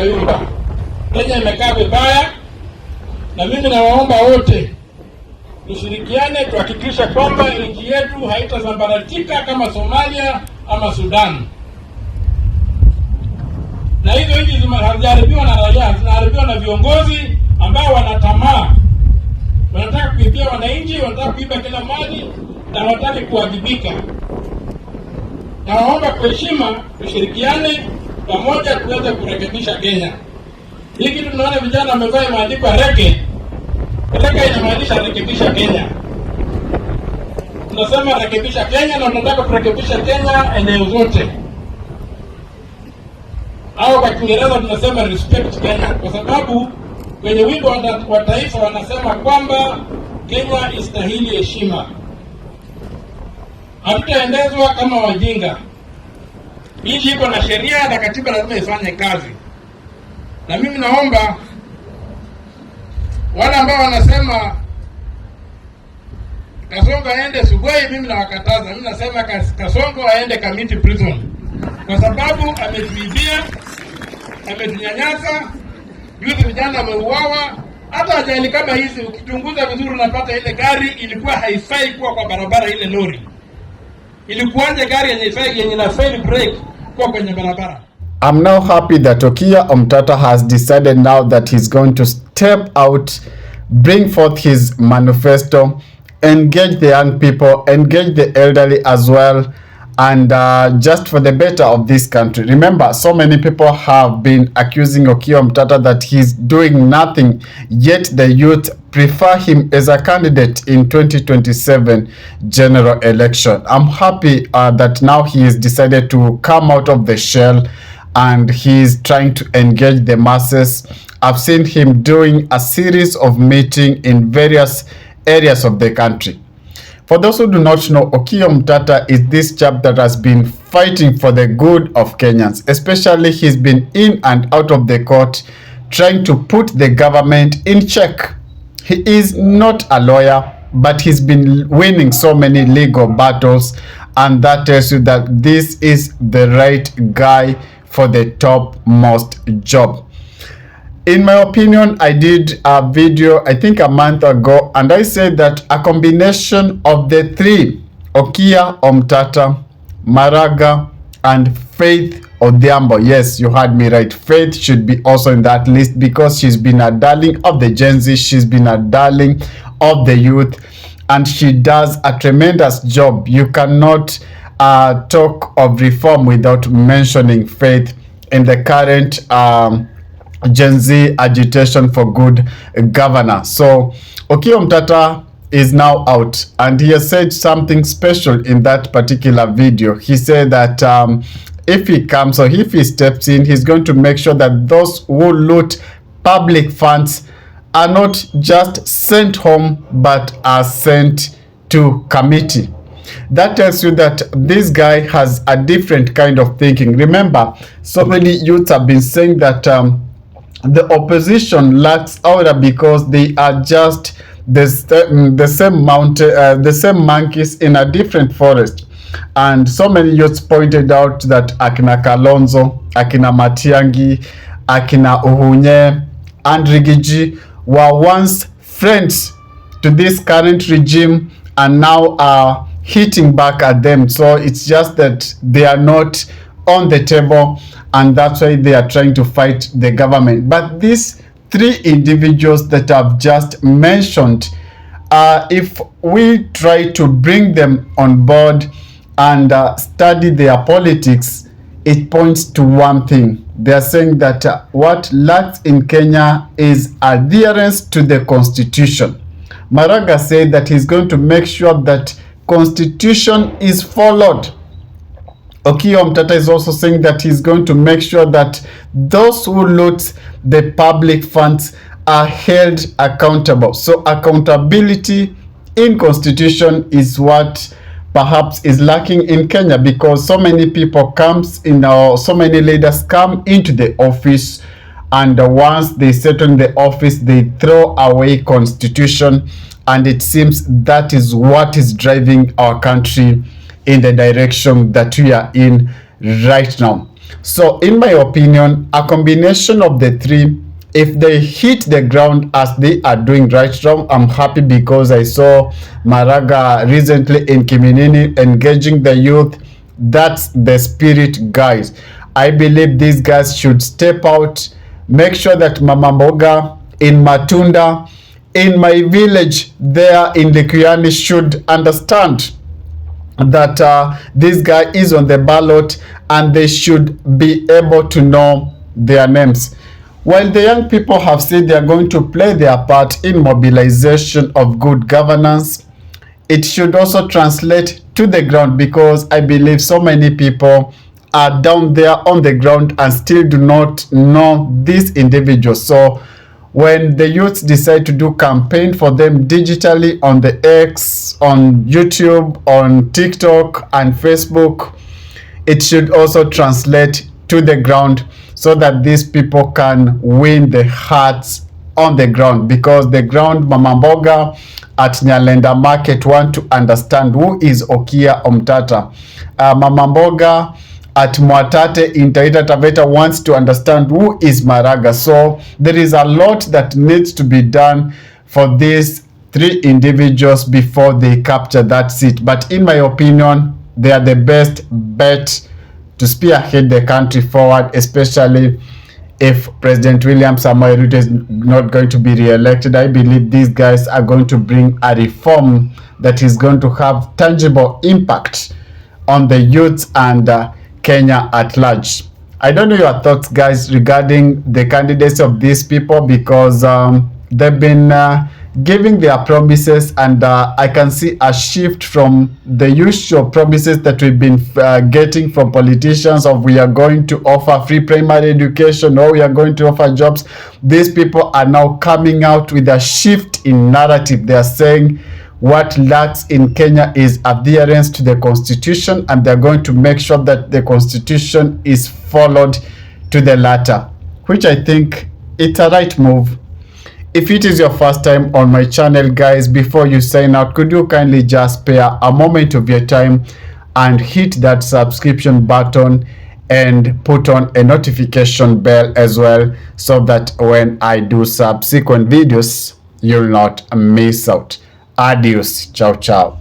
inayumba. Kenya imekaa vibaya, na mimi nawaomba wote tushirikiane tuhakikisha kwamba nchi yetu haitazambaratika kama Somalia ama Sudan. Na hizo nchi zinaharibiwa na raia, zinaharibiwa na viongozi ambao wanatamaa. Wanataka kuibia wananchi, wanataka kuiba kila mali na wanataka kuwajibika. Naomba kwa heshima tushirikiane pamoja tuweze kurekebisha Kenya. Hii kitu tunaona vijana wamevaa maandiko ya reke. Reke inamaanisha rekebisha Kenya. Tunasema rekebisha Kenya na tunataka kurekebisha Kenya eneo zote. Au kwa Kiingereza tunasema respect Kenya, kwa sababu kwenye wimbo wa taifa wanasema kwamba Kenya istahili heshima. Hatutaendezwa kama wajinga. Nchi iko na sheria na katiba lazima ifanye kazi. Na mimi naomba wale ambao wanasema Kasongo aende Sugoi, mimi nawakataza. Mimi nasema Kasongo aende Kamiti prison. Kwa sababu ametuibia, ametunyanyasa, juzi vijana wameuawa. Hata ajali kama hizi ukichunguza vizuri unapata ile gari ilikuwa haifai kuwa kwa barabara, ile lori. Ilikuwaje gari yenye na fail brake kwa kwenye barabara? I'm now happy that Okiya Omtatah has decided now that he's going to step out, bring forth his manifesto, engage the young people, engage the elderly as well, and just for the better of this country. Remember, so many people have been accusing Okiya Omtatah that he's doing nothing, yet the youth prefer him as a candidate in 2027 general election. I'm happy that now he has decided to come out of the shell and he's trying to engage the masses. I've seen him doing a series of meetings in various areas of the country. For those who do not know, Okiya Omtatah is this chap that has been fighting for the good of Kenyans. Especially he's been in and out of the court trying to put the government in check. He is not a lawyer, but he's been winning so many legal battles, and that tells you that this is the right guy for the topmost job. In my opinion, I did a video, I think a month ago, and I said that a combination of the three, Okiya Omtatah, Maraga, and Faith Odhiambo. Yes, you heard me right. Faith should be also in that list because she's been a darling of the Gen Z. She's been a darling of the youth, and she does a tremendous job. You cannot talk of reform without mentioning Faith in the current Gen Z agitation for good governance. So Okiya Omtatah is now out, and he has said something special in that particular video. He said that if he comes or if he steps in, he's going to make sure that those who loot public funds are not just sent home but are sent to committee. That tells you that this guy has a different kind of thinking. Remember, so many youths have been saying that the opposition lacks aura because they are just the same monkeys in a different forest. And so many youths pointed out that Akina Kalonzo, Akina Matiangi, Akina Uhunye, and Rigiji were once friends to this current regime and now are hitting back at them. So it's just that they are not on the table, and that's why they are trying to fight the government. But these three individuals that I've just mentioned, if we try to bring them on board and study their politics, it points to one thing. They are saying that what lacks in Kenya is adherence to the constitution. Maraga said that he's going to make sure that constitution is followed. Okiya Omtatah is also saying that he's going to make sure that those who loot the public funds are held accountable. So accountability in constitution is what perhaps is lacking in Kenya, because so many people so many leaders come into the office, and once they settle in the office, they throw away constitution, and it seems that is what is driving our country in the direction that we are in right now. So in my opinion, a combination of the three, if they hit the ground as they are doing right now, I'm happy because I saw Maraga recently in Kiminini engaging the youth. That's the spirit, guys. I believe these guys should step out, make sure that Mama Mboga in Matunda, in my village there in Likuyani should understand that this guy is on the ballot and they should be able to know their names. While the young people have said they are going to play their part in mobilization of good governance, it should also translate to the ground, because I believe so many people are down there on the ground and still do not know these individuals. So when the youths decide to do campaign for them digitally on the X, on YouTube, on TikTok and Facebook, it should also translate to the ground so that these people can win the hearts on the ground, because the ground Mama Mboga at Nyalenda Market want to understand who is Okiya Omtatah. Mama Mboga at Mwatate in Taita Taveta wants to understand who is Maraga. So there is a lot that needs to be done for these three individuals before they capture that seat. But in my opinion, they are the best bet to spearhead the country forward, especially if President William Samoei Ruto is not going to be re-elected. I believe these guys are going to bring a reform that is going to have tangible impact on the youth and Kenya at large. I don't know your thoughts, guys, regarding the candidates of these people, because they've been giving their promises, and I can see a shift from the usual promises that we've been getting from politicians of we are going to offer free primary education or we are going to offer jobs. These people are now coming out with a shift in narrative. They are saying what lacks in Kenya is adherence to the constitution, and they're going to make sure that the constitution is followed to the latter, which I think it's a right move. If it is your first time on my channel, guys, before you sign out, could you kindly just spare a moment of your time and hit that subscription button and put on a notification bell as well, so that when I do subsequent videos, you'll not miss out. Adios. Ciao, ciao.